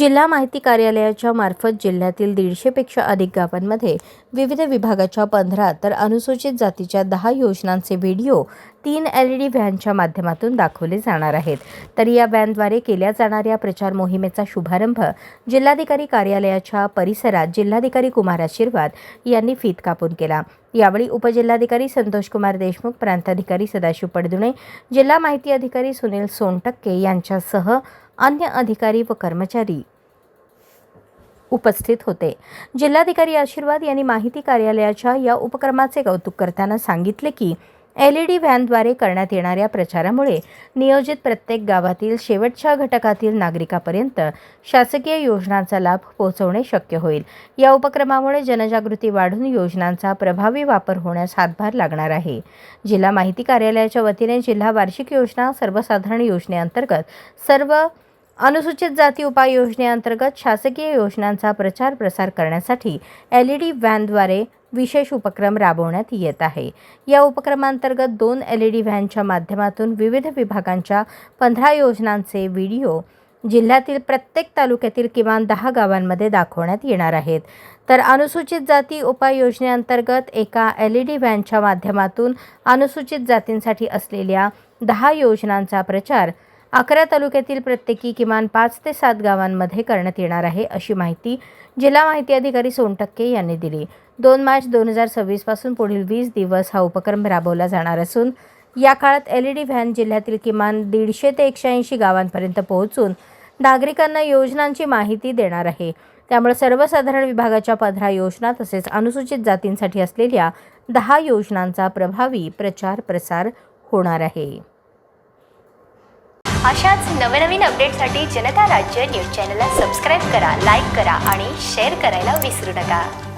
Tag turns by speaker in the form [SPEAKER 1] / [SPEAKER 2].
[SPEAKER 1] जिल्हा माहिती कार्यालयाच्या मार्फत जिल्ह्यातील 150 पेक्षा अधिक गावांमध्ये विविध विभागाच्या 15 तर अनुसूचित जातीच्या 10 योजनांचे व्हिडिओ 3 LED व्हॅनच्या माध्यमातून दाखवले जाणार आहेत। तर या व्हॅनद्वारे केल्या जाणाऱ्या प्रचार मोहिमेचा शुभारंभ जिल्हाधिकारी कार्यालयाच्या परिसरात जिल्हाधिकारी कुमार आशीर्वाद यांनी फीत कापून केला। यावेळी उपजिल्हाधिकारी संतोष कुमार देशमुख, प्रांताधिकारी सदाशिव पडदुणे, जिल्हा माहिती अधिकारी सुनील सोनटक्के यांच्यासह अन्य अधिकारी व कर्मचारी उपस्थित होते। जिल्हाधिकारी आशीर्वाद यांनी माहिती कार्यालयाच्या या उपक्रमाचे कौतुक करताना सांगितले की LED व्हॅनद्वारे करण्यात येणाऱ्या प्रचारामुळे नियोजित प्रत्येक गावातील शेवटच्या घटकातील नागरिकांपर्यंत शासकीय योजनांचा लाभ पोहोचवणे शक्य होईल। या उपक्रमामुळे जनजागृती वाढून योजनांचा प्रभावी वापर होण्यास हातभार लागणार आहे। जिल्हा माहिती कार्यालयाच्या वतीने जिल्हा वार्षिक योजना सर्वसाधारण योजनेअंतर्गत सर्व अनुसूचित जाती उपाययोजनेअंतर्गत शासकीय योजनांचा प्रचार प्रसार करण्यासाठी LED व्हॅनद्वारे विशेष उपक्रम राबवण्यात येत आहे। या उपक्रमांतर्गत 2 LED व्हॅनच्या माध्यमातून विविध विभागांच्या 15 योजनांचे व्हिडिओ जिल्ह्यातील प्रत्येक तालुक्यातील किमान 10 गावांमध्ये दाखवण्यात येणार आहेत। तर अनुसूचित जाती उपाययोजनेअंतर्गत एका LED व्हॅनच्या माध्यमातून अनुसूचित जातींसाठी असलेल्या 10 योजनांचा प्रचार 11 तालुक्यातील प्रत्येकी किमान 5 ते 7 गावांमध्ये करण्यात येणार आहे, अशी माहिती जिल्हा माहिती अधिकारी सोनटक्के यांनी दिली। 2 मार्च 2026 पासून पुढील 20 दिवस हा उपक्रम राबवला जाणार असून या काळात LED व्हॅन जिल्ह्यातील किमान 150 ते 180 गावांपर्यंत पोहोचून नागरिकांना योजनांची माहिती देणार आहे। त्यामुळे सर्वसाधारण विभागाच्या 15 योजना तसेच अनुसूचित जातींसाठी असलेल्या 10 योजनांचा प्रभावी प्रचार प्रसार होणार आहे।
[SPEAKER 2] अशाच नवनवीन अपडेटसाठी जनता राज्य न्यूज चॅनलला सबस्क्राईब करा, लाईक करा आणि शेअर करायला विसरू नका।